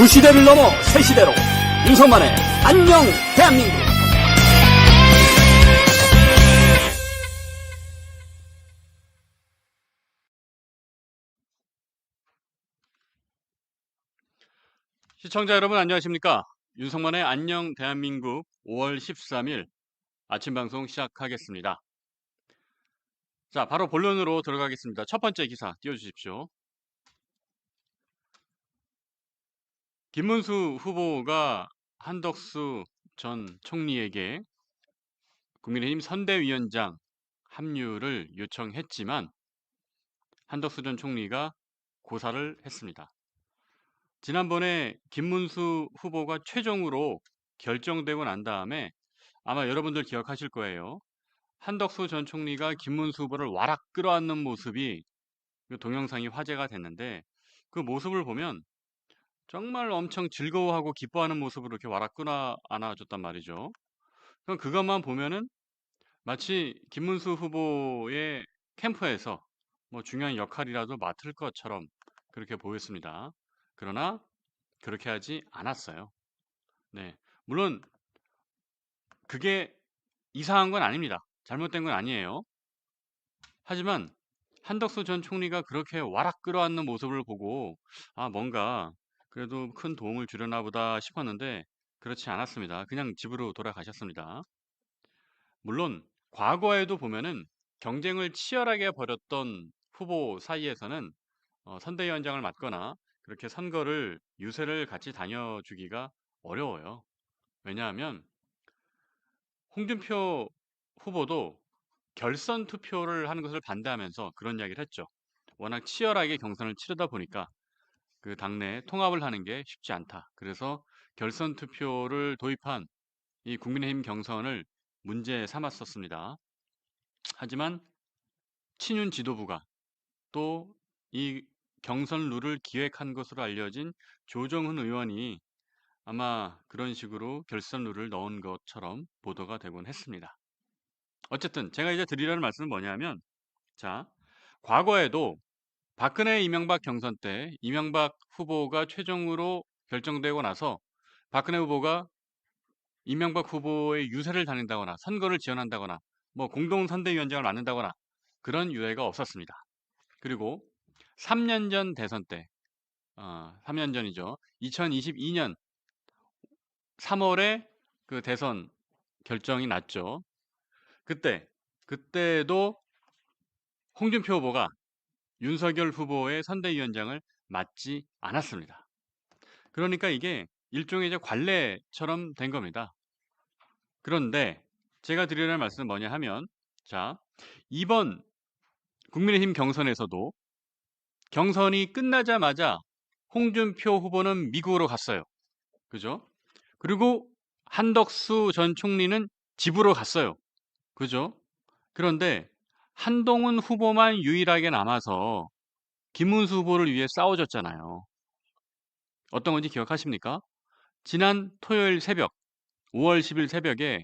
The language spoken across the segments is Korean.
두 시대를 넘어 새 시대로 윤석만의 안녕 대한민국. 시청자 여러분 안녕하십니까? 윤석만의 안녕 대한민국 5월 13일 아침 방송 시작하겠습니다. 자, 바로 본론으로 들어가겠습니다. 첫 번째 기사 띄워주십시오. 김문수 후보가 한덕수 전 총리에게 국민의힘 선대위원장 합류를 요청했지만 한덕수 전 총리가 고사를 했습니다. 지난번에 김문수 후보가 최종으로 결정되고 난 다음에 아마 여러분들 기억하실 거예요. 한덕수 전 총리가 김문수 후보를 와락 끌어안는 모습이 그 동영상이 화제가 됐는데 그 모습을 보면 정말 엄청 즐거워하고 기뻐하는 모습으로 이렇게 와락 끌어안아줬단 말이죠. 그럼 그것만 보면은 마치 김문수 후보의 캠프에서 뭐 중요한 역할이라도 맡을 것처럼 그렇게 보였습니다. 그러나 그렇게 하지 않았어요. 네, 물론 그게 이상한 건 아닙니다. 잘못된 건 아니에요. 하지만 한덕수 전 총리가 그렇게 와락 끌어안는 모습을 보고 뭔가 그래도 큰 도움을 주려나 보다 싶었는데 그렇지 않았습니다. 그냥 집으로 돌아가셨습니다. 물론 과거에도 보면은 경쟁을 치열하게 벌였던 후보 사이에서는 선대위원장을 맡거나 그렇게 선거를 유세를 같이 다녀주기가 어려워요. 왜냐하면 홍준표 후보도 결선 투표를 하는 것을 반대하면서 그런 이야기를 했죠. 워낙 치열하게 경선을 치르다 보니까 그 당내 통합을 하는 게 쉽지 않다. 그래서 결선 투표를 도입한 이 국민의힘 경선을 문제 삼았었습니다. 하지만 친윤 지도부가 또 이 경선 룰을 기획한 것으로 알려진 조정훈 의원이 아마 그런 식으로 결선 룰을 넣은 것처럼 보도가 되곤 했습니다. 어쨌든 제가 이제 드리려는 말씀은 뭐냐면 자, 과거에도 박근혜 이명박 경선 때 이명박 후보가 최종으로 결정되고 나서 박근혜 후보가 이명박 후보의 유세를 다닌다거나 선거를 지원한다거나 뭐 공동선대위원장을 맡는다거나 그런 유례가 없었습니다. 그리고 3년 전 대선 때 3년 전이죠. 2022년 3월에 그 대선 결정이 났죠. 그때도 홍준표 후보가 윤석열 후보의 선대위원장을 맡지 않았습니다. 그러니까 이게 일종의 이제 관례처럼 된 겁니다. 그런데 제가 드리려는 말씀은 뭐냐 하면 자, 이번 국민의힘 경선에서도 경선이 끝나자마자 홍준표 후보는 미국으로 갔어요. 그죠? 그리고 한덕수 전 총리는 집으로 갔어요. 그죠? 그런데 한동훈 후보만 유일하게 남아서 김문수 후보를 위해 싸워줬잖아요. 어떤 건지 기억하십니까? 지난 토요일 새벽, 5월 10일 새벽에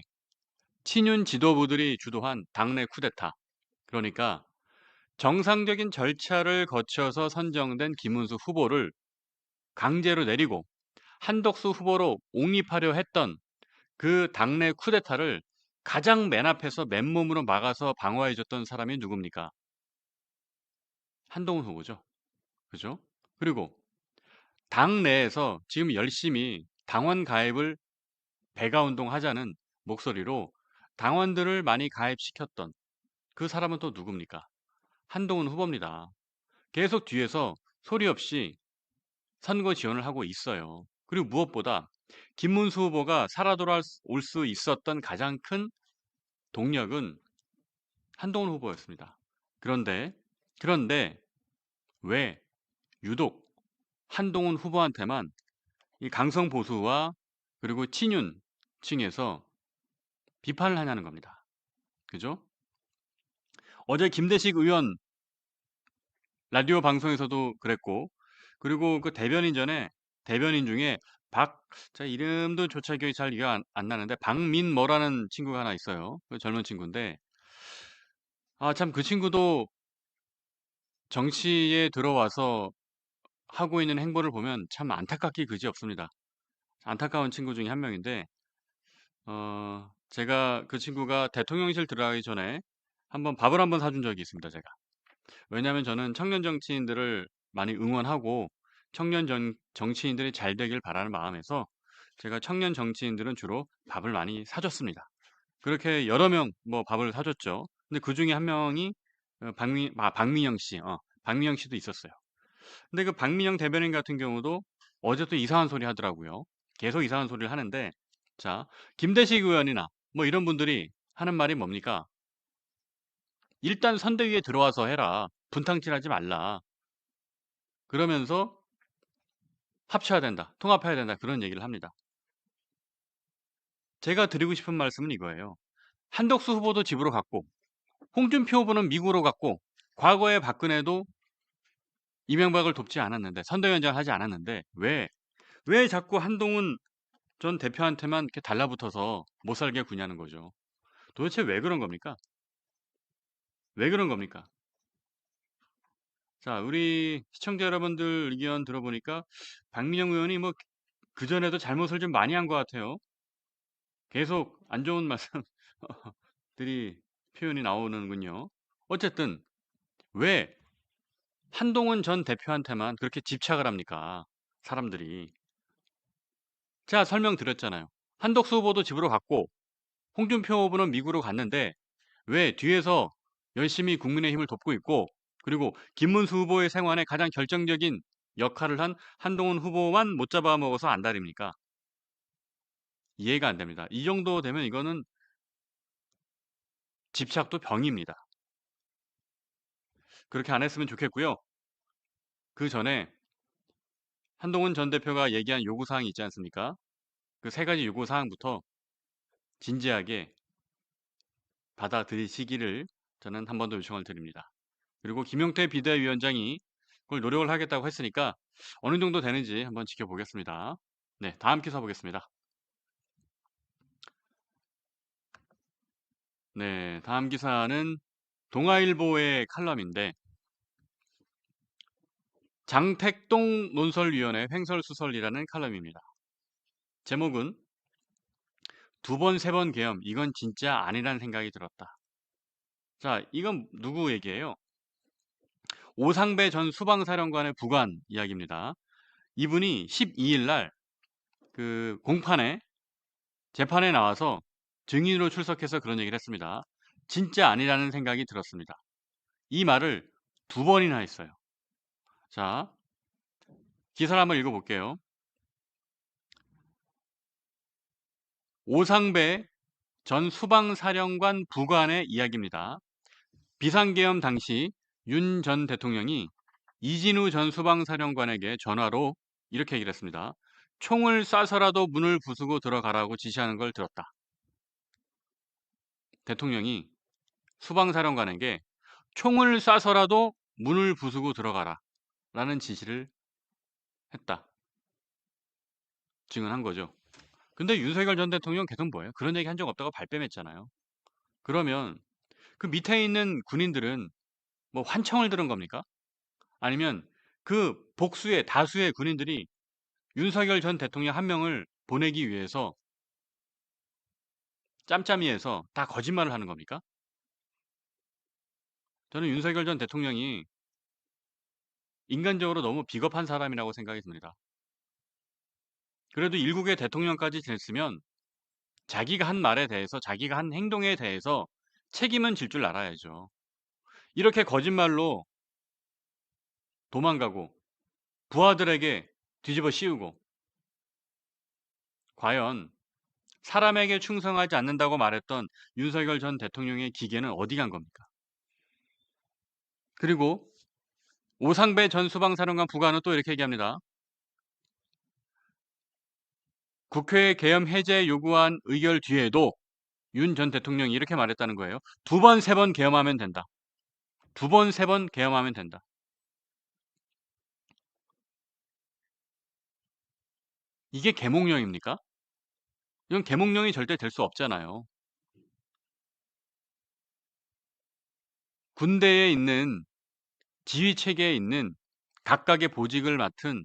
친윤 지도부들이 주도한 당내 쿠데타, 그러니까 정상적인 절차를 거쳐서 선정된 김문수 후보를 강제로 내리고 한덕수 후보로 옹립하려 했던 그 당내 쿠데타를 가장 맨 앞에서 맨몸으로 막아서 방어해줬던 사람이 누굽니까? 한동훈 후보죠. 그죠? 그리고 당 내에서 지금 열심히 당원 가입을 배가 운동하자는 목소리로 당원들을 많이 가입시켰던 그 사람은 또 누굽니까? 한동훈 후보입니다. 계속 뒤에서 소리 없이 선거 지원을 하고 있어요. 그리고 무엇보다 김문수 후보가 살아 돌아올 수 있었던 가장 큰 동력은 한동훈 후보였습니다. 그런데 왜 유독 한동훈 후보한테만 이 강성 보수와 그리고 친윤 층에서 비판을 하냐는 겁니다. 그죠? 어제 김대식 의원 라디오 방송에서도 그랬고, 그리고 그 대변인 중에 제 이름도 조차 기억이 잘 이해 안 나는데 박민모라는 친구가 하나 있어요. 그 젊은 친구인데 참 그 친구도 정치에 들어와서 하고 있는 행보를 보면 참 안타깝기 그지없습니다. 안타까운 친구 중에 한 명인데 제가 그 친구가 대통령실 들어가기 전에 한번 밥을 한번 사준 적이 있습니다, 제가. 왜냐하면 저는 청년 정치인들을 많이 응원하고 청년 정치인들이 잘 되길 바라는 마음에서 제가 청년 정치인들은 주로 밥을 많이 사줬습니다. 그렇게 여러 명 뭐 밥을 사줬죠. 근데 그 중에 한 명이 박민영 씨, 박민영 씨도 있었어요. 근데 그 박민영 대변인 같은 경우도 어제 또 이상한 소리 하더라고요. 계속 이상한 소리를 하는데, 자, 김대식 의원이나 뭐 이런 분들이 하는 말이 뭡니까? 일단 선대위에 들어와서 해라. 분탕질하지 말라. 그러면서 합쳐야 된다. 통합해야 된다. 그런 얘기를 합니다. 제가 드리고 싶은 말씀은 이거예요. 한덕수 후보도 집으로 갔고, 홍준표 후보는 미국으로 갔고, 과거에 박근혜도 이명박을 돕지 않았는데, 선대위원장을 하지 않았는데, 왜 자꾸 한동훈 전 대표한테만 이렇게 달라붙어서 못 살게 구냐는 거죠. 도대체 왜 그런 겁니까? 왜 그런 겁니까? 자, 우리 시청자 여러분들 의견 들어보니까 박민영 의원이 뭐 그전에도 잘못을 좀 많이 한 것 같아요. 계속 안 좋은 말씀들이 표현이 나오는군요. 어쨌든 왜 한동훈 전 대표한테만 그렇게 집착을 합니까? 사람들이. 제가 설명드렸잖아요. 한덕수 후보도 집으로 갔고 홍준표 후보는 미국으로 갔는데 왜 뒤에서 열심히 국민의힘을 돕고 있고 그리고 김문수 후보의 생환에 가장 결정적인 역할을 한 한동훈 후보만 못 잡아먹어서 안달입니까? 이해가 안 됩니다. 이 정도 되면 이거는 집착도 병입니다. 그렇게 안 했으면 좋겠고요. 그 전에 한동훈 전 대표가 얘기한 요구사항이 있지 않습니까? 그 세 가지 요구사항부터 진지하게 받아들이시기를 저는 한 번 더 요청을 드립니다. 그리고 김용태 비대위원장이 그걸 노력을 하겠다고 했으니까 어느 정도 되는지 한번 지켜보겠습니다. 네, 다음 기사 보겠습니다. 네, 다음 기사는 동아일보의 칼럼인데 장택동 논설위원회 횡설수설이라는 칼럼입니다. 제목은 두 번, 세 번 계엄, 이건 진짜 아니라는 생각이 들었다. 자, 이건 누구 얘기예요? 오상배 전 수방사령관의 부관 이야기입니다. 이분이 12일 날 그 공판에 재판에 나와서 증인으로 출석해서 그런 얘기를 했습니다. 진짜 아니라는 생각이 들었습니다. 이 말을 두 번이나 했어요. 자, 기사를 한번 읽어볼게요. 오상배 전 수방사령관 부관의 이야기입니다. 비상계엄 당시 윤 전 대통령이 이진우 전 수방사령관에게 전화로 이렇게 얘기를 했습니다. 총을 쏴서라도 문을 부수고 들어가라고 지시하는 걸 들었다. 대통령이 수방사령관에게 총을 쏴서라도 문을 부수고 들어가라 라는 지시를 했다. 증언한 거죠. 근데 윤석열 전 대통령 계속 뭐예요? 그런 얘기 한 적 없다고 발뺌했잖아요. 그러면 그 밑에 있는 군인들은 뭐 환청을 들은 겁니까? 아니면 그 복수의 다수의 군인들이 윤석열 전 대통령 한 명을 보내기 위해서 짬짬이해서 다 거짓말을 하는 겁니까? 저는 윤석열 전 대통령이 인간적으로 너무 비겁한 사람이라고 생각이 듭니다. 그래도 일국의 대통령까지 지냈으면 자기가 한 말에 대해서 자기가 한 행동에 대해서 책임은 질 줄 알아야죠. 이렇게 거짓말로 도망가고 부하들에게 뒤집어 씌우고 과연 사람에게 충성하지 않는다고 말했던 윤석열 전 대통령의 기계는 어디 간 겁니까? 그리고 오상배 전 수방사령관 부관은 또 이렇게 얘기합니다. 국회 계엄 해제 요구한 의결 뒤에도 윤 전 대통령이 이렇게 말했다는 거예요. 두 번, 세 번 계엄하면 된다. 두 번, 세 번 계엄하면 된다. 이게 계몽령입니까? 이건 계몽령이 절대 될 수 없잖아요. 군대에 있는 지휘 체계에 있는 각각의 보직을 맡은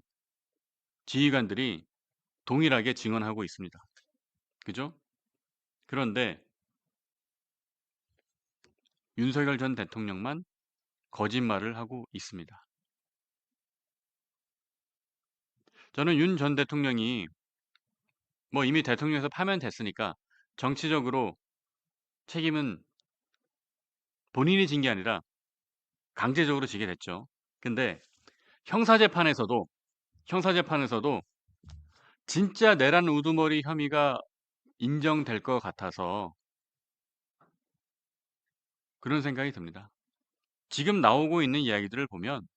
지휘관들이 동일하게 증언하고 있습니다. 그죠? 그런데 윤석열 전 대통령만 거짓말을 하고 있습니다. 저는 윤 전 대통령이 뭐 이미 대통령에서 파면됐으니까 정치적으로 책임은 본인이 진 게 아니라 강제적으로 지게 됐죠. 근데 형사재판에서도 진짜 내란 우두머리 혐의가 인정될 것 같아서 그런 생각이 듭니다. 지금 나오고 있는 이야기들을 보면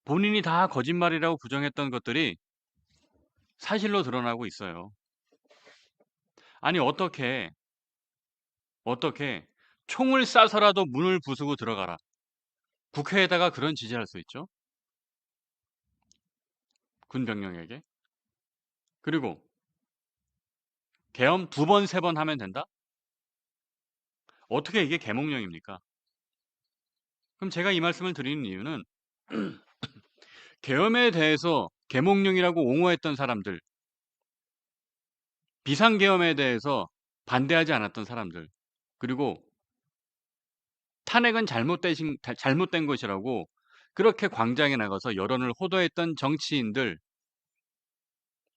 본인이 다 거짓말이라고 부정했던 것들이 사실로 드러나고 있어요. 아니 어떻게 총을 쏴서라도 문을 부수고 들어가라. 국회에다가 그런 지시할 수 있죠? 군 병력에게. 그리고 계엄 2번, 3번 하면 된다? 어떻게 이게 계몽령입니까? 그럼 제가 이 말씀을 드리는 이유는 계엄에 대해서 계몽령이라고 옹호했던 사람들, 비상계엄에 대해서 반대하지 않았던 사람들, 그리고 탄핵은 잘못된 것이라고 그렇게 광장에 나가서 여론을 호도했던 정치인들,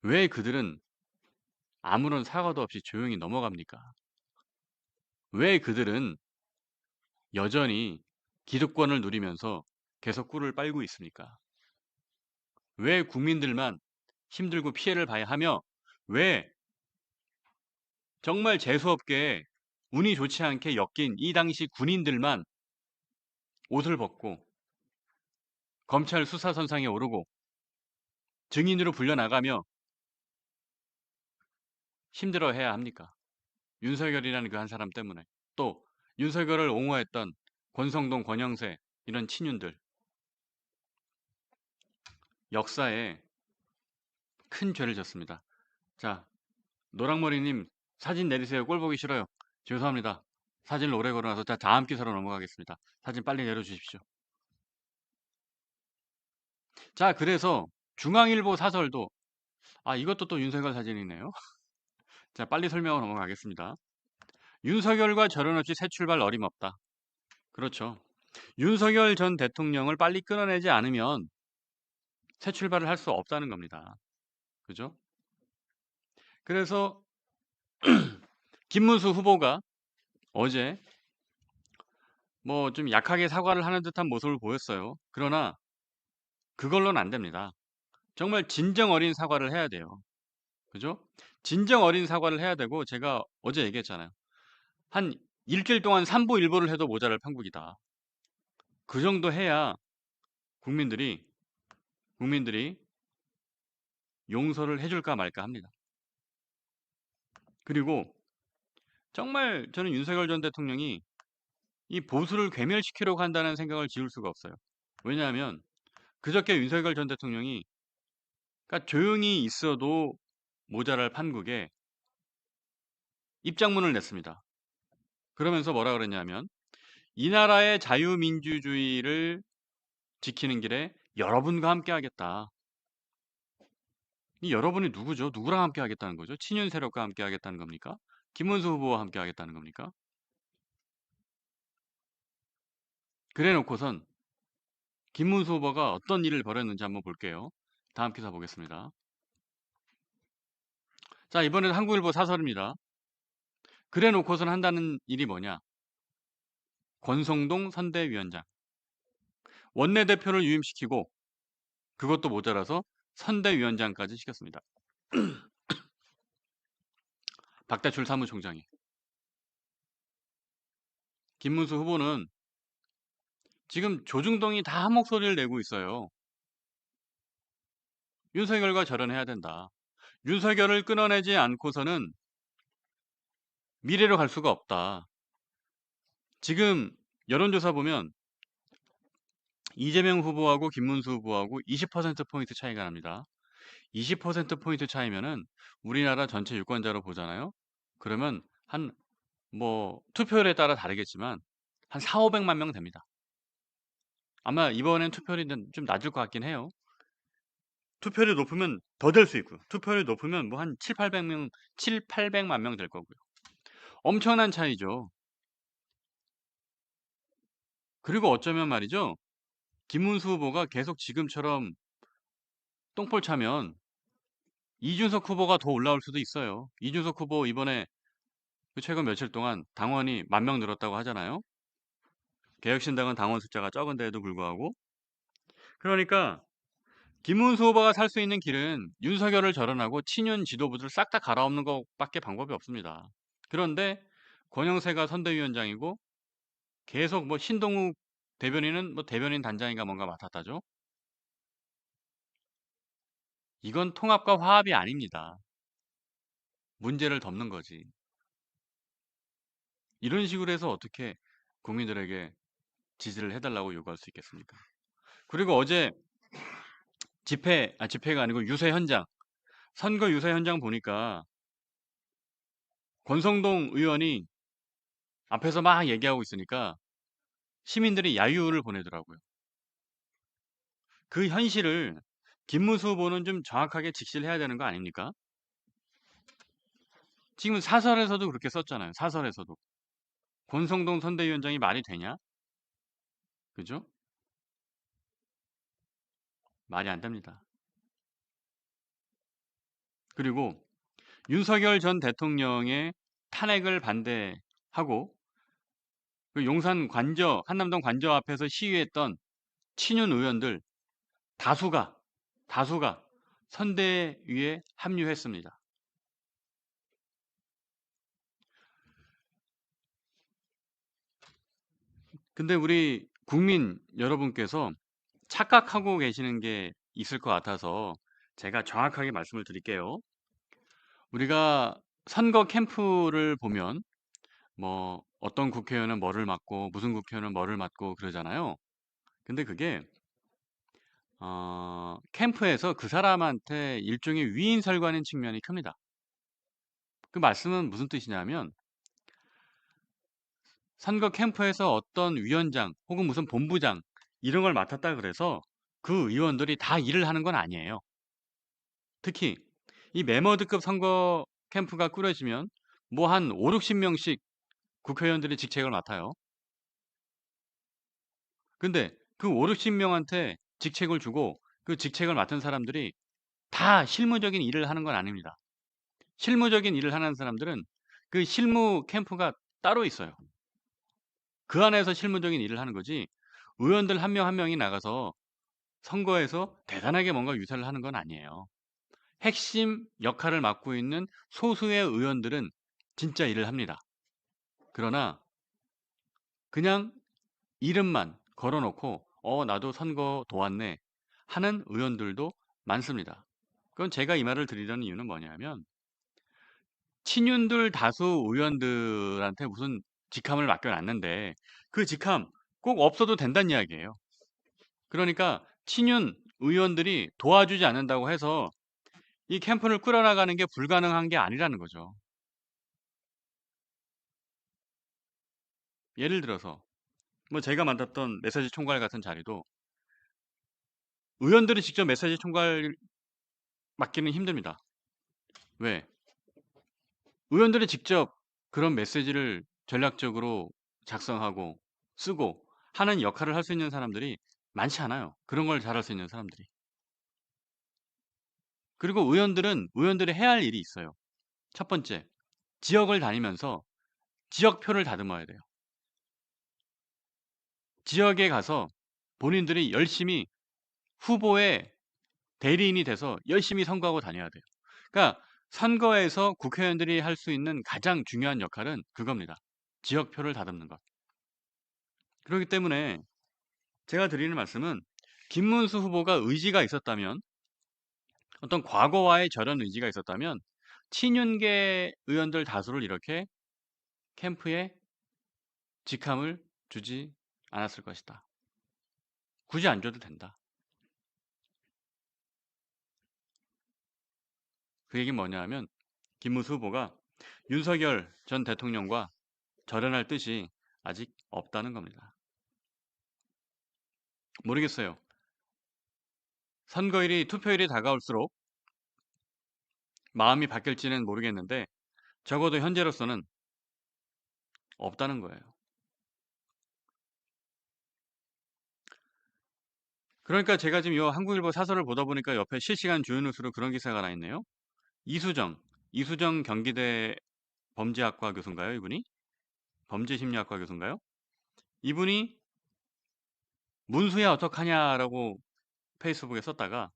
왜 그들은 아무런 사과도 없이 조용히 넘어갑니까? 왜 그들은 여전히 기득권을 누리면서 계속 꿀을 빨고 있습니까? 왜 국민들만 힘들고 피해를 봐야 하며 왜 정말 재수없게 운이 좋지 않게 엮인 이 당시 군인들만 옷을 벗고 검찰 수사선상에 오르고 증인으로 불려나가며 힘들어해야 합니까? 윤석열이라는 그 한 사람 때문에. 또 윤석열을 옹호했던 권성동, 권영세 이런 친윤들. 역사에 큰 죄를 졌습니다. 자, 노랑머리님 사진 내리세요. 꼴 보기 싫어요. 죄송합니다. 사진을 오래 걸어놔서 자, 다음 기사로 넘어가겠습니다. 사진 빨리 내려주십시오. 자, 그래서 중앙일보 사설도 이것도 또 윤석열 사진이네요. 자, 빨리 설명을 넘어가겠습니다. 윤석열과 절연 없이 새 출발 어림없다. 그렇죠. 윤석열 전 대통령을 빨리 끊어내지 않으면 새 출발을 할 수 없다는 겁니다. 그죠? 그래서 김문수 후보가 어제 뭐 좀 약하게 사과를 하는 듯한 모습을 보였어요. 그러나 그걸로는 안 됩니다. 정말 진정 어린 사과를 해야 돼요. 그죠? 진정 어린 사과를 해야 되고 제가 어제 얘기했잖아요. 한 일주일 동안 삼보일보를 해도 모자랄 판국이다. 그 정도 해야 국민들이 용서를 해줄까 말까 합니다. 그리고 정말 저는 윤석열 전 대통령이 이 보수를 괴멸시키려고 한다는 생각을 지울 수가 없어요. 왜냐하면 그저께 윤석열 전 대통령이 그러니까 조용히 있어도 모자랄 판국에 입장문을 냈습니다. 그러면서 뭐라 그랬냐면 이 나라의 자유민주주의를 지키는 길에 여러분과 함께 하겠다. 이 여러분이 누구죠? 누구랑 함께 하겠다는 거죠? 친윤 세력과 함께 하겠다는 겁니까? 김문수 후보와 함께 하겠다는 겁니까? 그래 놓고선 김문수 후보가 어떤 일을 벌였는지 한번 볼게요. 다음 기사 보겠습니다. 자, 이번에는 한국일보 사설입니다. 그래 놓고선 한다는 일이 뭐냐? 권성동 선대위원장. 원내대표를 유임시키고 그것도 모자라서 선대위원장까지 시켰습니다. 박대출 사무총장이. 김문수 후보는 지금 조중동이 다 한 목소리를 내고 있어요. 윤석열과 절연해야 된다. 윤석열을 끊어내지 않고서는 미래로 갈 수가 없다. 지금 여론조사 보면 이재명 후보하고 김문수 후보하고 20%포인트 차이가 납니다. 20%포인트 차이면은 우리나라 전체 유권자로 보잖아요. 그러면 투표율에 따라 다르겠지만 한 4, 500만 명 됩니다. 아마 이번엔 투표율이 좀 낮을 것 같긴 해요. 투표율이 높으면 더 될 수 있고요. 투표율이 높으면 뭐 한 7-800명 7-800만 명 될 거고요. 엄청난 차이죠. 그리고 어쩌면 말이죠. 김문수 후보가 계속 지금처럼 똥볼 차면 이준석 후보가 더 올라올 수도 있어요. 이준석 후보 이번에 그 최근 며칠 동안 당원이 10,000명 늘었다고 하잖아요. 개혁신당은 당원 숫자가 적은데에도 불구하고. 그러니까 김문수 후보가 살 수 있는 길은 윤석열을 절원하고 친윤 지도부들 싹 다 갈아엎는 것밖에 방법이 없습니다. 그런데 권영세가 선대위원장이고 계속 뭐 신동욱 대변인은 뭐 대변인 단장인가 뭔가 맡았다죠. 이건 통합과 화합이 아닙니다. 문제를 덮는 거지. 이런 식으로 해서 어떻게 국민들에게 지지를 해달라고 요구할 수 있겠습니까? 그리고 어제 집회가 아니고 유세 현장, 선거 유세 현장 보니까 권성동 의원이 앞에서 막 얘기하고 있으니까 시민들이 야유를 보내더라고요. 그 현실을 김문수 후보는 좀 정확하게 직시를 해야 되는 거 아닙니까? 지금 사설에서도 그렇게 썼잖아요. 사설에서도. 권성동 선대위원장이 말이 되냐? 그죠? 말이 안 됩니다. 그리고 윤석열 전 대통령의 탄핵을 반대하고 그 용산 관저, 한남동 관저 앞에서 시위했던 친윤 의원들 다수가 선대위에 합류했습니다. 근데 우리 국민 여러분께서 착각하고 계시는 게 있을 것 같아서 제가 정확하게 말씀을 드릴게요. 우리가 선거 캠프를 보면 뭐 어떤 국회의원은 뭐를 맡고 무슨 국회의원은 뭐를 맡고 그러잖아요. 근데 그게 캠프에서 그 사람한테 일종의 위인설과하는 측면이 큽니다. 그 말씀은 무슨 뜻이냐면 선거 캠프에서 어떤 위원장 혹은 무슨 본부장 이런 걸 맡았다 그래서 그 의원들이 다 일을 하는 건 아니에요. 특히 이 메머드급 선거 캠프가 꾸려지면 뭐 한 5-60명씩 국회의원들이 직책을 맡아요. 근데 그 5-60명한테 직책을 주고 그 직책을 맡은 사람들이 다 실무적인 일을 하는 건 아닙니다. 실무적인 일을 하는 사람들은 그 실무 캠프가 따로 있어요. 그 안에서 실무적인 일을 하는 거지 의원들 한 명 한 명이 나가서 선거에서 대단하게 뭔가 유세를 하는 건 아니에요. 핵심 역할을 맡고 있는 소수의 의원들은 진짜 일을 합니다. 그러나 그냥 이름만 걸어놓고 나도 선거 도왔네 하는 의원들도 많습니다. 그건 제가 이 말을 드리려는 이유는 뭐냐면 친윤들 다수 의원들한테 무슨 직함을 맡겨놨는데 그 직함 꼭 없어도 된다는 이야기예요. 그러니까 친윤 의원들이 도와주지 않는다고 해서 이 캠프를 끌어나가는 게 불가능한 게 아니라는 거죠. 예를 들어서 뭐 제가 맡았던 메시지 총괄 같은 자리도 의원들이 직접 메시지 총괄 맡기는 힘듭니다. 왜? 의원들이 직접 그런 메시지를 전략적으로 작성하고 쓰고 하는 역할을 할 수 있는 사람들이 많지 않아요. 그런 걸 잘할 수 있는 사람들이. 그리고 의원들은 의원들이 해야 할 일이 있어요. 첫 번째, 지역을 다니면서 지역표를 다듬어야 돼요. 지역에 가서 본인들이 열심히 후보의 대리인이 돼서 열심히 선거하고 다녀야 돼요. 그러니까 선거에서 국회의원들이 할 수 있는 가장 중요한 역할은 그겁니다. 지역표를 다듬는 것. 그렇기 때문에 제가 드리는 말씀은 김문수 후보가 의지가 있었다면 어떤 과거와의 저런 의지가 있었다면 친윤계 의원들 다수를 이렇게 캠프에 직함을 주지 않았을 것이다. 굳이 안 줘도 된다. 그 얘기는 뭐냐 하면 김문수 후보가 윤석열 전 대통령과 절연할 뜻이 아직 없다는 겁니다. 모르겠어요. 선거일이 투표일이 다가올수록 마음이 바뀔지는 모르겠는데 적어도 현재로서는 없다는 거예요. 그러니까 제가 지금 이 한국일보 사설을 보다 보니까 옆에 실시간 주요 뉴스로 그런 기사가 하나 있네요. 이수정 경기대 범죄학과 교수인가요, 이분이? 범죄심리학과 교수인가요? 이분이 문수야 어떡하냐라고 페이스북에 썼다가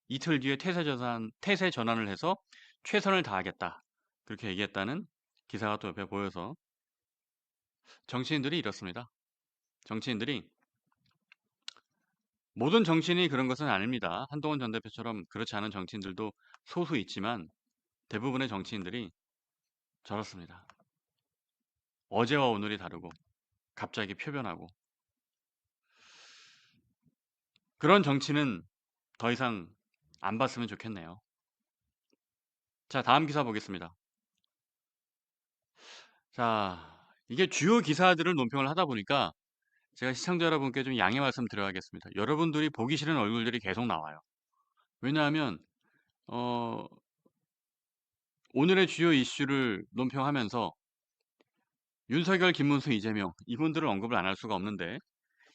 이틀 뒤에 태세 전환을 해서 최선을 다하겠다. 그렇게 얘기했다는 기사가 또 옆에 보여서 정치인들이 이렇습니다. 정치인들이 모든 정치인이 그런 것은 아닙니다. 한동훈 전 대표처럼 그렇지 않은 정치인들도 소수 있지만 대부분의 정치인들이 저렇습니다. 어제와 오늘이 다르고 갑자기 표변하고 그런 정치는 더 이상 안 봤으면 좋겠네요. 자, 다음 기사 보겠습니다. 자, 이게 주요 기사들을 논평을 하다 보니까 제가 시청자 여러분께 좀 양해 말씀 드려야겠습니다. 여러분들이 보기 싫은 얼굴들이 계속 나와요. 왜냐하면 오늘의 주요 이슈를 논평하면서 윤석열, 김문수, 이재명 이분들을 언급을 안 할 수가 없는데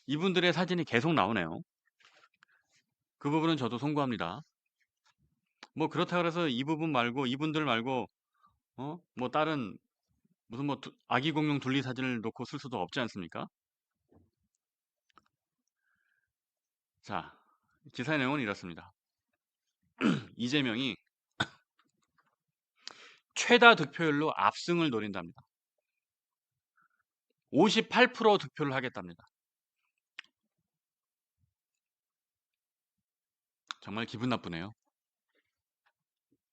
이분들의 사진이 계속 나오네요. 그 부분은 저도 송구합니다. 뭐 그렇다 그래서 이 부분 말고 이분들 말고 뭐 다른 무슨 뭐 아기 공룡 둘리 사진을 놓고 쓸 수도 없지 않습니까? 자, 기사 내용은 이렇습니다. 이재명이 최다 득표율로 압승을 노린답니다. 58% 득표를 하겠답니다. 정말 기분 나쁘네요.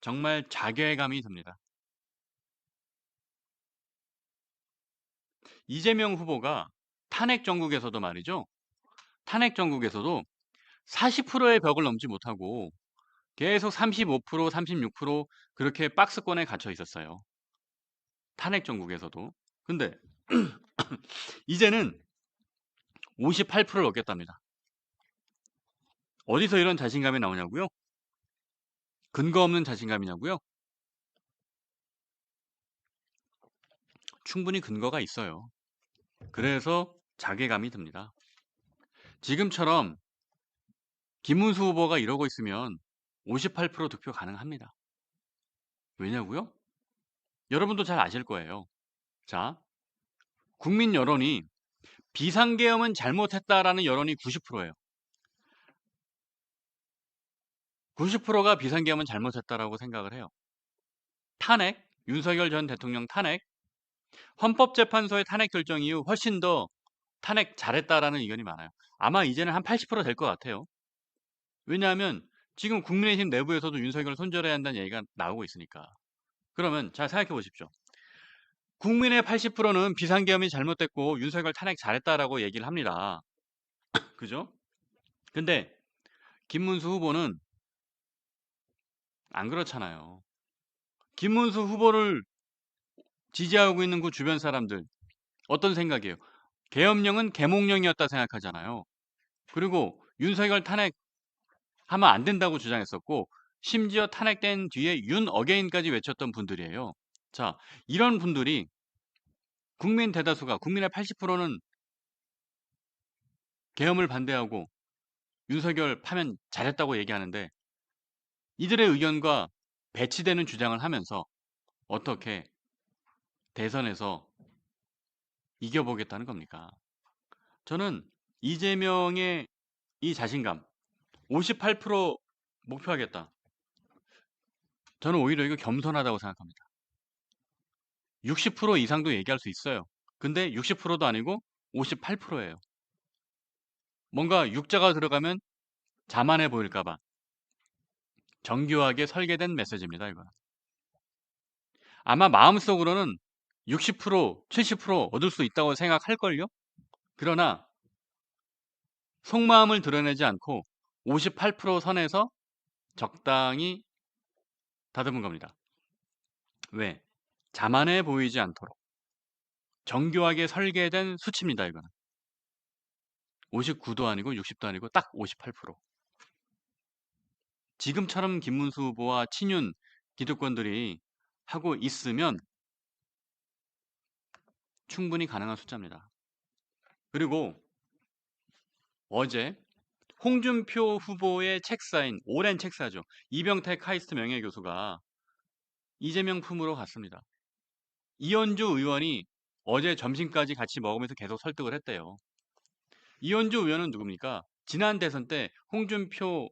정말 자괴감이 듭니다. 이재명 후보가 탄핵 정국에서도 말이죠. 탄핵 정국에서도 40%의 벽을 넘지 못하고 계속 35%, 36% 그렇게 박스권에 갇혀 있었어요. 탄핵 정국에서도. 근데 이제는 58%를 얻겠답니다. 어디서 이런 자신감이 나오냐고요? 근거 없는 자신감이냐고요? 충분히 근거가 있어요. 그래서 자괴감이 듭니다. 지금처럼 김문수 후보가 이러고 있으면 58% 득표 가능합니다. 왜냐고요? 여러분도 잘 아실 거예요. 자, 국민 여론이 비상계엄은 잘못했다라는 여론이 90%예요. 90%가 비상계엄은 잘못했다라고 생각을 해요. 탄핵, 윤석열 전 대통령 탄핵, 헌법재판소의 탄핵 결정 이후 훨씬 더 탄핵 잘했다라는 의견이 많아요. 아마 이제는 한 80% 될 것 같아요. 왜냐하면 지금 국민의힘 내부에서도 윤석열을 손절해야 한다는 얘기가 나오고 있으니까. 그러면 잘 생각해 보십시오. 국민의 80%는 비상계엄이 잘못됐고 윤석열 탄핵 잘했다라고 얘기를 합니다. 그죠? 근데 김문수 후보는 안 그렇잖아요. 김문수 후보를 지지하고 있는 그 주변 사람들 어떤 생각이에요? 계엄령은 계몽령이었다 생각하잖아요. 그리고 윤석열 탄핵하면 안 된다고 주장했었고 심지어 탄핵된 뒤에 윤 어게인까지 외쳤던 분들이에요. 자, 이런 분들이 국민 대다수가 국민의 80%는 계엄을 반대하고 윤석열 파면 잘했다고 얘기하는데 이들의 의견과 배치되는 주장을 하면서 어떻게 대선에서 이겨보겠다는 겁니까? 저는 이재명의 이 자신감 58% 목표하겠다. 저는 오히려 이거 겸손하다고 생각합니다. 60% 이상도 얘기할 수 있어요. 근데 60%도 아니고 58%예요. 뭔가 육자가 들어가면 자만해 보일까봐 정교하게 설계된 메시지입니다. 이거 아마 마음속으로는 60%, 70% 얻을 수 있다고 생각할걸요? 그러나 속마음을 드러내지 않고 58% 선에서 적당히 다듬은 겁니다. 왜? 자만해 보이지 않도록 정교하게 설계된 수치입니다. 이거는. 59도 아니고 60도 아니고 딱 58%. 지금처럼 김문수 후보와 친윤 기득권들이 하고 있으면 충분히 가능한 숫자입니다. 그리고 어제 홍준표 후보의 책사인 오랜 책사죠. 이병택 카이스트 명예교수가 이재명 품으로 갔습니다. 이현주 의원이 어제 점심까지 같이 먹으면서 계속 설득을 했대요. 이현주 의원은 누굽니까? 지난 대선 때 홍준표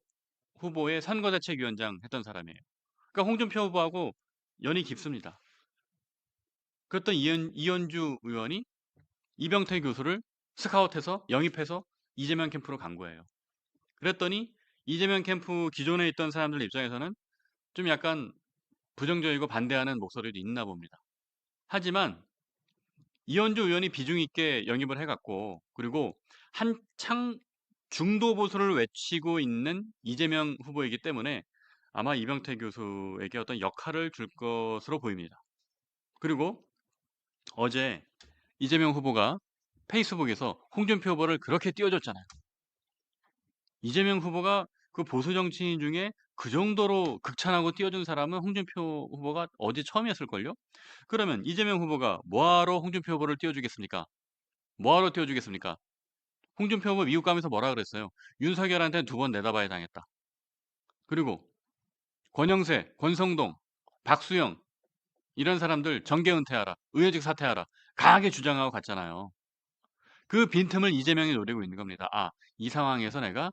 후보의 선거대책위원장 했던 사람이에요. 그러니까 홍준표 후보하고 연이 깊습니다. 그랬던 이현주 의원이 이병택 교수를 스카웃해서 영입해서 이재명 캠프로 간 거예요. 그랬더니 이재명 캠프 기존에 있던 사람들 입장에서는 좀 약간 부정적이고 반대하는 목소리도 있나 봅니다. 하지만 이현주 의원이 비중 있게 영입을 해갔고, 그리고 한창 중도 보수를 외치고 있는 이재명 후보이기 때문에 아마 이병택 교수에게 어떤 역할을 줄 것으로 보입니다. 그리고 어제 이재명 후보가 페이스북에서 홍준표 후보를 그렇게 띄워줬잖아요. 이재명 후보가 그 보수 정치인 중에 그 정도로 극찬하고 띄워준 사람은 홍준표 후보가 어제 처음이었을걸요? 그러면 이재명 후보가 뭐하러 홍준표 후보를 띄워주겠습니까? 뭐하러 띄워주겠습니까? 홍준표 후보 미국 가면서 뭐라 그랬어요? 윤석열한테 2번 내다봐야 당했다. 그리고 권영세, 권성동, 박수영 이런 사람들 정계 은퇴하라, 의회직 사퇴하라 강하게 주장하고 갔잖아요. 그 빈틈을 이재명이 노리고 있는 겁니다. 아, 이 상황에서 내가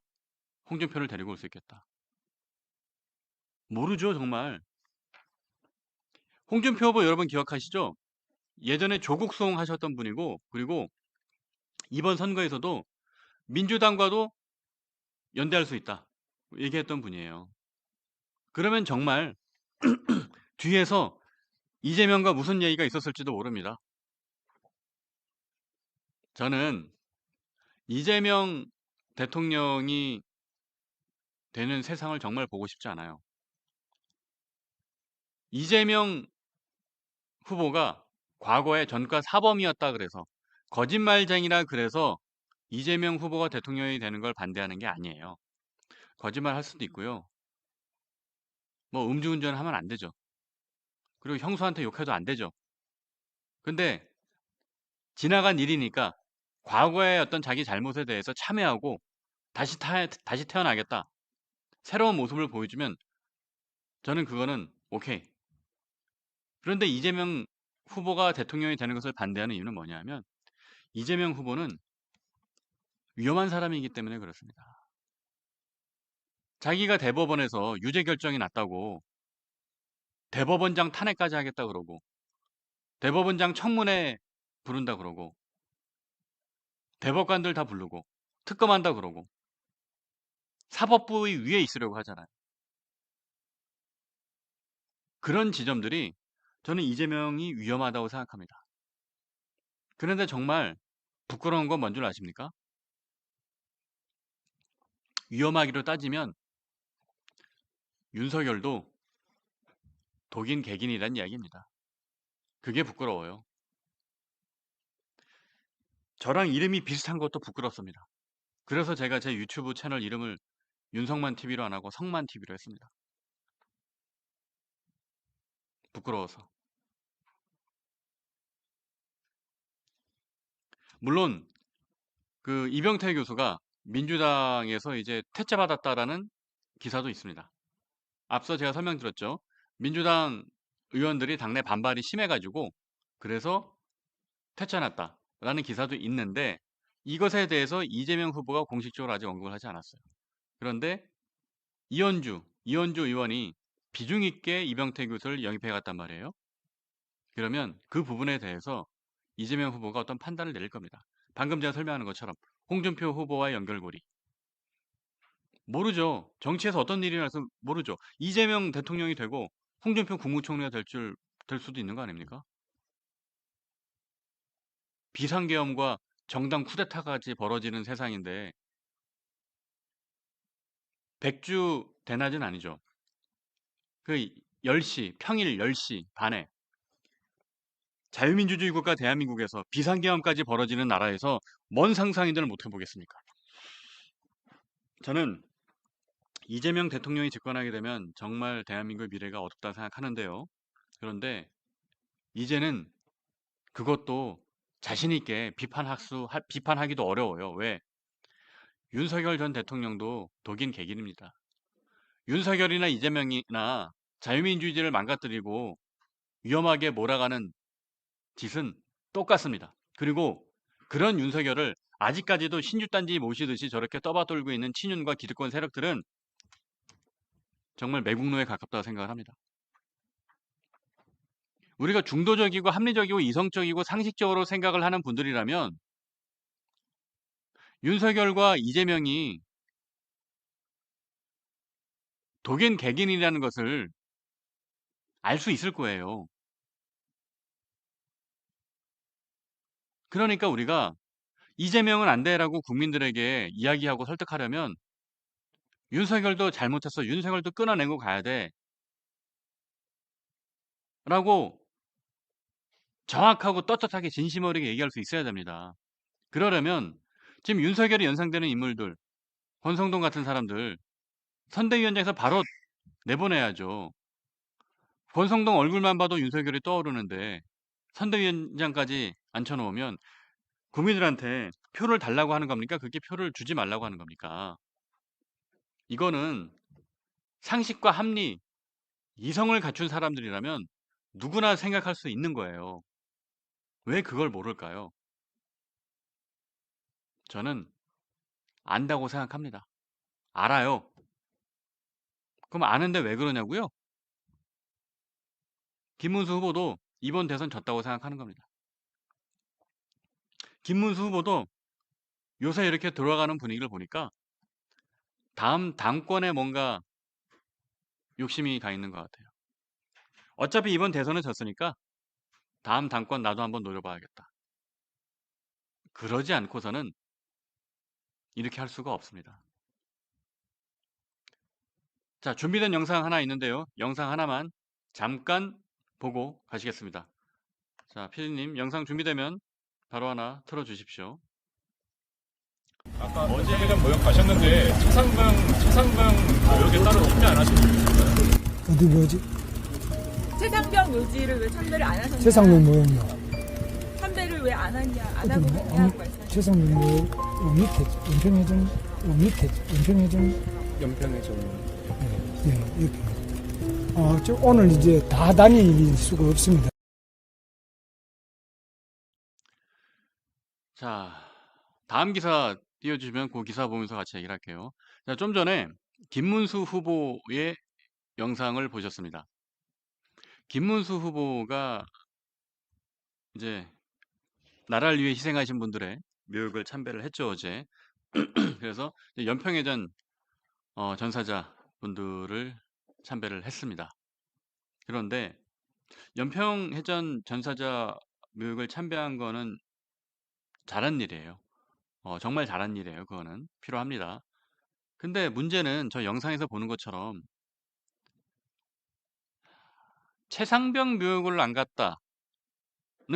홍준표를 데리고 올 수 있겠다. 모르죠, 정말. 홍준표 후보 여러분 기억하시죠? 예전에 조국송 하셨던 분이고, 그리고 이번 선거에서도 민주당과도 연대할 수 있다 얘기했던 분이에요. 그러면 정말 뒤에서 이재명과 무슨 얘기가 있었을지도 모릅니다. 저는 이재명 대통령이 되는 세상을 정말 보고 싶지 않아요. 이재명 후보가 과거에 전과 사범이었다 그래서, 거짓말쟁이라 그래서 이재명 후보가 대통령이 되는 걸 반대하는 게 아니에요. 거짓말 할 수도 있고요. 뭐 음주운전 하면 안 되죠. 그리고 형수한테 욕해도 안 되죠. 근데 지나간 일이니까 과거의 어떤 자기 잘못에 대해서 참회하고 다시 태어나겠다. 새로운 모습을 보여주면 저는 그거는 오케이. 그런데 이재명 후보가 대통령이 되는 것을 반대하는 이유는 뭐냐면, 이재명 후보는 위험한 사람이기 때문에 그렇습니다. 자기가 대법원에서 유죄 결정이 났다고 대법원장 탄핵까지 하겠다 그러고, 대법원장 청문회 부른다 그러고, 대법관들 다 부르고, 특검한다 그러고, 사법부의 위에 있으려고 하잖아요. 그런 지점들이 저는 이재명이 위험하다고 생각합니다. 그런데 정말 부끄러운 건 뭔 줄 아십니까? 위험하기로 따지면 윤석열도 독인 개긴이란 이야기입니다. 그게 부끄러워요. 저랑 이름이 비슷한 것도 부끄럽습니다. 그래서 제가 제 유튜브 채널 이름을 윤성만 TV로 안 하고 성만 TV로 했습니다. 부끄러워서. 물론 그 이병태 교수가 민주당에서 이제 퇴짜받았다라는 기사도 있습니다. 앞서 제가 설명드렸죠. 민주당 의원들이 당내 반발이 심해가지고 그래서 퇴짜났다라는 기사도 있는데, 이것에 대해서 이재명 후보가 공식적으로 아직 언급을 하지 않았어요. 그런데 이현주 의원이 비중 있게 이병태 교수를 영입해 갔단 말이에요. 그러면 그 부분에 대해서 이재명 후보가 어떤 판단을 내릴 겁니다. 방금 제가 설명하는 것처럼 홍준표 후보와의 연결고리. 모르죠. 정치에서 어떤 일이 나서 모르죠. 이재명 대통령이 되고 홍준표 국무총리가 될 수도 있는 거 아닙니까? 비상계엄과 정당 쿠데타까지 벌어지는 세상인데 백주 대낮은 아니죠. 그 10시, 평일 10시 반에 자유민주주의 국가 대한민국에서 비상계엄까지 벌어지는 나라에서 뭔 상상인들 못 해보겠습니까? 저는 이재명 대통령이 집권하게 되면 정말 대한민국의 미래가 어둡다 생각하는데요. 그런데 이제는 그것도 자신 있게 비판하기도 어려워요. 왜? 윤석열 전 대통령도 독인 개긴입니다. 윤석열이나 이재명이나 자유민주주의를 망가뜨리고 위험하게 몰아가는 짓은 똑같습니다. 그리고 그런 윤석열을 아직까지도 신주단지 모시듯이 저렇게 떠받들고 있는 친윤과 기득권 세력들은 정말 매국노에 가깝다고 생각을 합니다. 우리가 중도적이고 합리적이고 이성적이고 상식적으로 생각을 하는 분들이라면 윤석열과 이재명이 독인 개긴이라는 것을 알 수 있을 거예요. 그러니까 우리가 이재명은 안 돼라고 국민들에게 이야기하고 설득하려면 윤석열도 잘못했어. 윤석열도 끊어내고 가야 돼. 라고 정확하고 떳떳하게 진심 어리게 얘기할 수 있어야 됩니다. 그러려면 지금 윤석열이 연상되는 인물들, 권성동 같은 사람들 선대위원장에서 바로 내보내야죠. 권성동 얼굴만 봐도 윤석열이 떠오르는데 선대위원장까지 앉혀놓으면 국민들한테 표를 달라고 하는 겁니까? 그게 표를 주지 말라고 하는 겁니까? 이거는 상식과 합리, 이성을 갖춘 사람들이라면 누구나 생각할 수 있는 거예요. 왜 그걸 모를까요? 저는 안다고 생각합니다. 알아요. 그럼 아는데 왜 그러냐고요? 김문수 후보도 이번 대선 졌다고 생각하는 겁니다. 김문수 후보도 요새 이렇게 돌아가는 분위기를 보니까 다음 당권에 뭔가 욕심이 가 있는 것 같아요. 어차피 이번 대선은 졌으니까 다음 당권 나도 한번 노려봐야겠다. 그러지 않고서는 이렇게 할 수가 없습니다. 자, 준비된 영상 하나 있는데요. 영상 하나만 잠깐 보고 가시겠습니다. 자, 피디님 영상 준비되면 바로 하나 틀어주십시오. 아까 어제회장 모욕 가셨는데 최상병 모욕에 따로 참여 안 하시는 분이신가요? 어디 뭐지? 최상병 묘지를 왜 참배를 안 하셨냐? 최상병 모형이요. 참배를 왜 안 하냐? 안 하고 있냐고 말씀하셨어요. 최상병 모형 밑에 연평해전 연평해전. 예, 이렇게. 저 오늘 이제 다 다닐 수가 없습니다. 자, 다음 기사 띄워주시면 그 기사 보면서 같이 얘기를 할게요. 자, 좀 전에 김문수 후보의 영상을 보셨습니다. 김문수 후보가 이제 나라를 위해 희생하신 분들의 묘역을 참배를 했죠, 어제. 그래서 연평해전 전사자 분들을 참배를 했습니다. 그런데 연평해전 전사자 묘역을 참배한 거는 잘한 일이에요. 정말 잘한 일이에요. 그거는 필요합니다. 근데 문제는 저 영상에서 보는 것처럼 최상병 묘역을 안 갔다는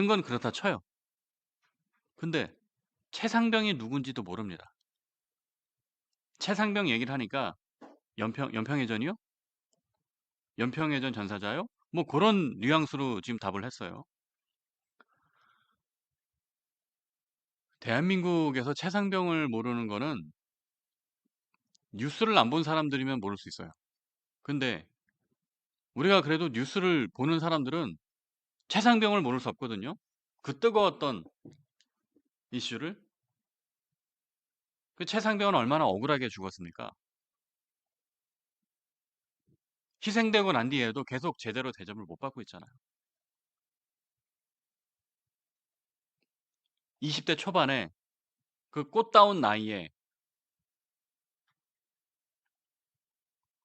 건 그렇다 쳐요. 근데 최상병이 누군지도 모릅니다. 최상병 얘기를 하니까 연평해전이요? 연평해전 전사자요? 뭐 그런 뉘앙스로 지금 답을 했어요. 대한민국에서 최상병을 모르는 거는 뉴스를 안 본 사람들이면 모를 수 있어요. 근데 우리가 그래도 뉴스를 보는 사람들은 최상병을 모를 수 없거든요. 그 뜨거웠던 이슈를. 그 최상병은 얼마나 억울하게 죽었습니까? 희생되고 난 뒤에도 계속 제대로 대접을 못 받고 있잖아요. 20대 초반에 그 꽃다운 나이에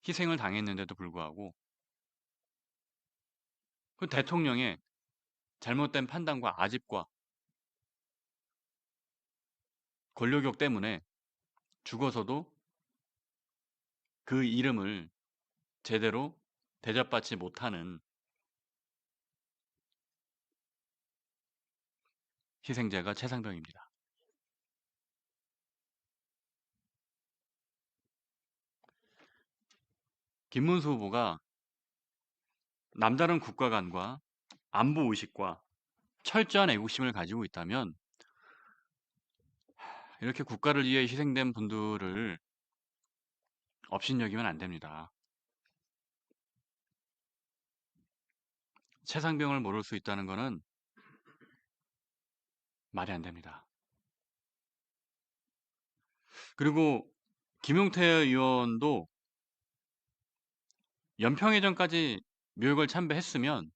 희생을 당했는데도 불구하고 그 대통령의 잘못된 판단과 아집과 권력욕 때문에 죽어서도 그 이름을 제대로 대접받지 못하는 희생자가 최상병입니다. 김문수 후보가 남다른 국가관과 안보 의식과 철저한 애국심을 가지고 있다면 이렇게 국가를 위해 희생된 분들을 업신여기면 안 됩니다. 최상병을 모를 수 있다는 것은 말이 안 됩니다. 그리고 김용태 의원도 연평해전까지 묘역을 참배했으면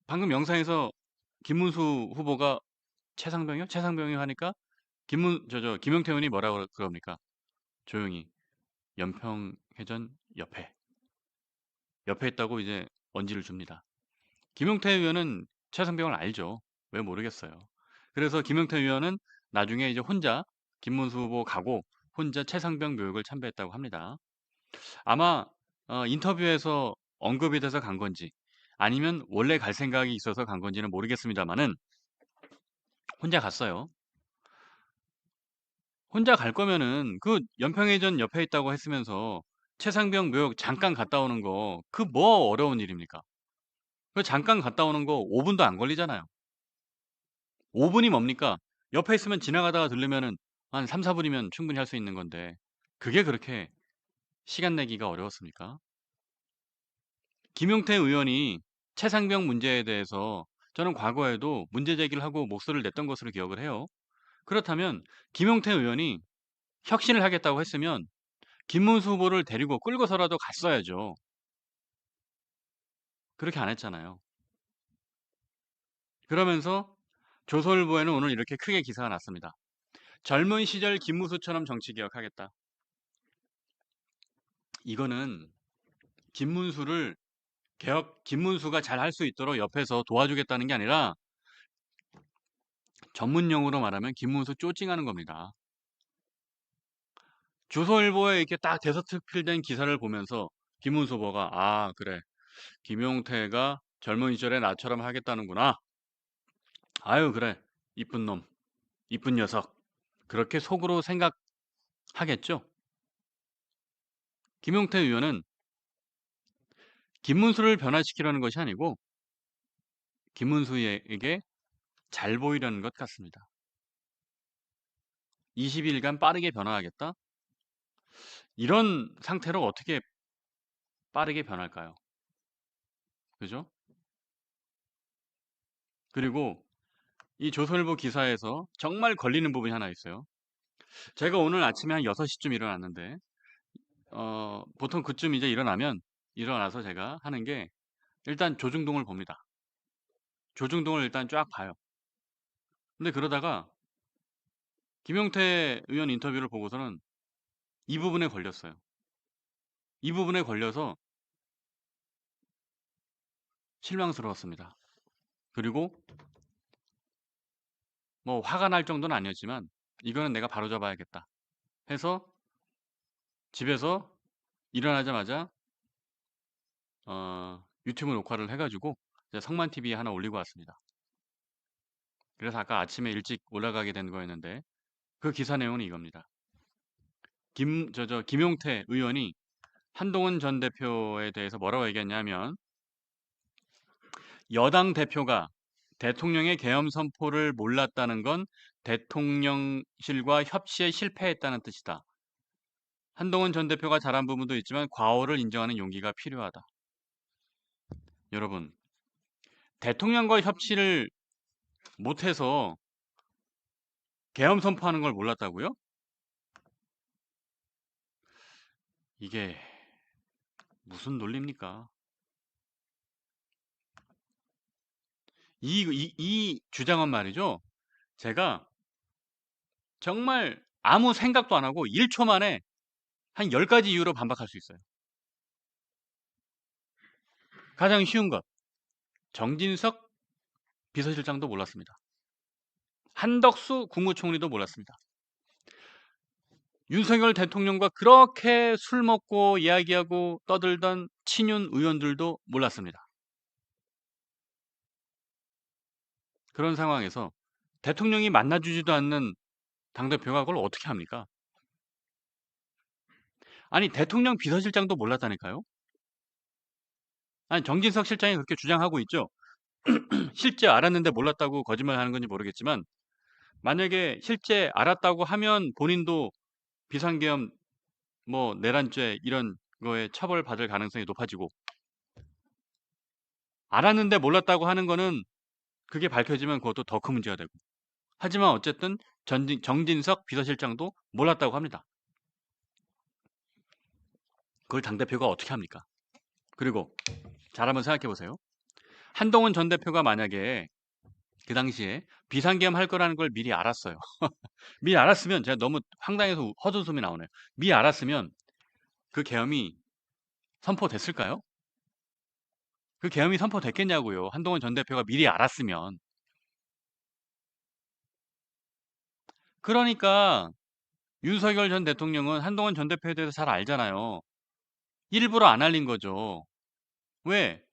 방금 영상에서 김문수 후보가 최상병이요? 최상병이요 하니까 김용태 의원이 뭐라고 그럽니까? 조용히 연평해전 옆에 있다고 이제 언지를 줍니다. 김용태 의원은 최상병을 알죠. 왜 모르겠어요. 그래서 김용태 의원은 나중에 이제 혼자 김문수 후보 가고 혼자 최상병 묘역을 참배했다고 합니다. 아마 인터뷰에서 언급이 돼서 간 건지 아니면 원래 갈 생각이 있어서 간 건지는 모르겠습니다만은 혼자 갔어요. 혼자 갈 거면은 그 연평해전 옆에 있다고 했으면서 최상병 묘역 잠깐 갔다 오는 거 그 뭐 어려운 일입니까? 그 잠깐 갔다 오는 거 5분도 안 걸리잖아요. 5분이 뭡니까? 옆에 있으면 지나가다가 들르면은 한 3, 4분이면 충분히 할 수 있는 건데 그게 그렇게 시간 내기가 어려웠습니까? 김용태 의원이 최상병 문제에 대해서 저는 과거에도 문제 제기를 하고 목소리를 냈던 것으로 기억을 해요. 그렇다면 김용태 의원이 혁신을 하겠다고 했으면 김문수 후보를 데리고 끌고서라도 갔어야죠. 그렇게 안 했잖아요. 그러면서 조선일보에는 오늘 이렇게 크게 기사가 났습니다. 젊은 시절 김문수처럼 정치개혁하겠다. 이거는 김문수가 잘 할 수 있도록 옆에서 도와주겠다는 게 아니라 전문용어로 말하면 김문수 쪼칭하는 겁니다. 조선일보에 이렇게 딱 대서특필된 기사를 보면서 김문수 후보가 아 그래 김용태가 젊은 시절에 나처럼 하겠다는구나. 아유 그래 이쁜 놈 이쁜 녀석 그렇게 속으로 생각하겠죠. 김용태 의원은 김문수를 변화시키려는 것이 아니고 김문수에게 잘 보이려는 것 같습니다. 20일간 빠르게 변화하겠다? 이런 상태로 어떻게 빠르게 변할까요? 그죠? 그리고 이 조선일보 기사에서 정말 걸리는 부분이 하나 있어요. 제가 오늘 아침에 한 6시쯤 일어났는데 보통 그쯤 이제 일어나서 제가 하는 게 일단 조중동을 봅니다. 조중동을 일단 쫙 봐요. 근데 그러다가 김용태 의원 인터뷰를 보고서는 이 부분에 걸렸어요. 이 부분에 걸려서 실망스러웠습니다. 그리고 뭐 화가 날 정도는 아니었지만 이거는 내가 바로잡아야겠다 해서 집에서 일어나자마자 유튜브 녹화를 해가지고 성만TV에 하나 올리고 왔습니다. 그래서 아까 아침에 일찍 올라가게 된 거였는데 그 기사 내용은 이겁니다. 김용태 의원이 한동훈 전 대표에 대해서 뭐라고 얘기했냐면 여당 대표가 대통령의 계엄 선포를 몰랐다는 건 대통령실과 협치에 실패했다는 뜻이다. 한동훈 전 대표가 잘한 부분도 있지만 과오를 인정하는 용기가 필요하다. 여러분, 대통령과 협치를 못해서 계엄 선포하는 걸 몰랐다고요? 이게 무슨 논리입니까? 이 주장은 말이죠. 제가 정말 아무 생각도 안 하고 1초 만에 한 10가지 이유로 반박할 수 있어요. 가장 쉬운 것. 정진석 비서실장도 몰랐습니다. 한덕수 국무총리도 몰랐습니다. 윤석열 대통령과 그렇게 술 먹고 이야기하고 떠들던 친윤 의원들도 몰랐습니다. 그런 상황에서 대통령이 만나주지도 않는 당대표가 그걸 어떻게 합니까? 아니 대통령 비서실장도 몰랐다니까요. 아니 정진석 실장이 그렇게 주장하고 있죠. 실제 알았는데 몰랐다고 거짓말하는 건지 모르겠지만 만약에 실제 알았다고 하면 본인도 비상계엄 뭐 내란죄 이런 거에 처벌받을 가능성이 높아지고 알았는데 몰랐다고 하는 거는 그게 밝혀지면 그것도 더 큰 문제가 되고 하지만 어쨌든 정진석 비서실장도 몰랐다고 합니다. 그걸 당대표가 어떻게 합니까? 그리고 잘 한번 생각해 보세요. 한동훈 전 대표가 만약에 그 당시에 비상계엄 할 거라는 걸 미리 알았어요. 미리 알았으면 제가 너무 황당해서 헛웃음이 나오네요. 미리 알았으면 그 계엄이 선포됐을까요? 그 계엄이 선포됐겠냐고요. 한동훈 전 대표가 미리 알았으면. 그러니까 윤석열 전 대통령은 한동훈 전 대표에 대해서 잘 알잖아요. 일부러 안 알린 거죠. 왜?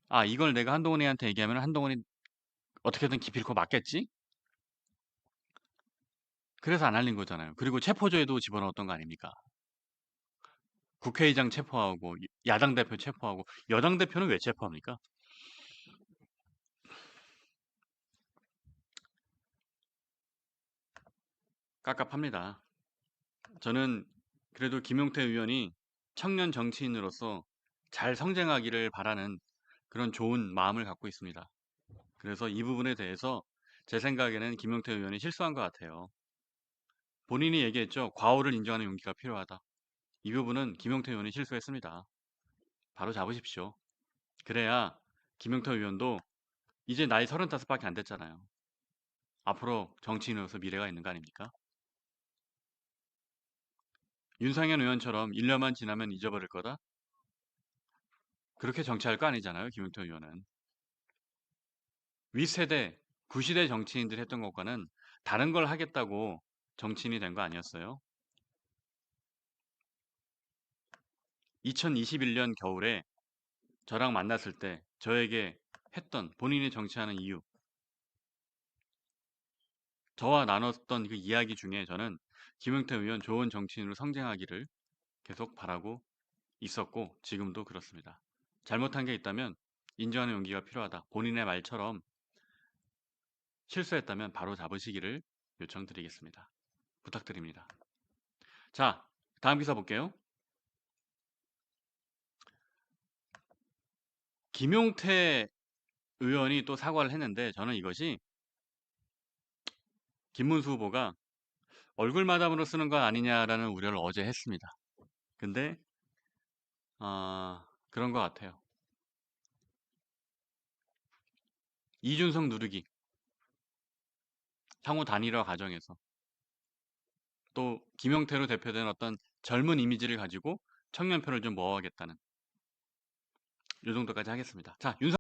아, 이걸 내가 한동훈이한테 얘기하면 한동훈이 어떻게든 기필코 맞겠지? 그래서 안 알린 거잖아요. 그리고 체포조에도 집어넣었던 거 아닙니까? 국회의장 체포하고 야당 대표 체포하고 여당 대표는 왜 체포합니까? 깝깝합니다. 저는 그래도 김용태 의원이 청년 정치인으로서 잘 성장하기를 바라는 그런 좋은 마음을 갖고 있습니다. 그래서 이 부분에 대해서 제 생각에는 김용태 의원이 실수한 것 같아요. 본인이 얘기했죠. 과오를 인정하는 용기가 필요하다. 이 부분은 김용태 의원이 실수했습니다. 바로 잡으십시오. 그래야 김용태 의원도 이제 나이 35밖에 안 됐잖아요. 앞으로 정치인으로서 미래가 있는 거 아닙니까? 윤상현 의원처럼 1년만 지나면 잊어버릴 거다? 그렇게 정치할 거 아니잖아요, 김용태 의원은. 윗세대, 구시대 정치인들이 했던 것과는 다른 걸 하겠다고 정치인이 된 거 아니었어요? 2021년 겨울에 저랑 만났을 때 저에게 했던 본인이 정치하는 이유, 저와 나눴던 그 이야기 중에 저는 김용태 의원 좋은 정치인으로 성장하기를 계속 바라고 있었고 지금도 그렇습니다. 잘못한 게 있다면 인정하는 용기가 필요하다. 본인의 말처럼 실수했다면 바로 잡으시기를 요청드리겠습니다. 부탁드립니다. 자, 다음 기사 볼게요. 김용태 의원이 또 사과를 했는데 저는 이것이 김문수 후보가 얼굴 마담으로 쓰는 거 아니냐라는 우려를 어제 했습니다. 근데 그런 것 같아요. 이준석 누르기, 향후 단일화 과정에서 또 김용태로 대표된 어떤 젊은 이미지를 가지고 청년표를 좀 모아가겠다는 이 정도까지 하겠습니다. 자, 윤석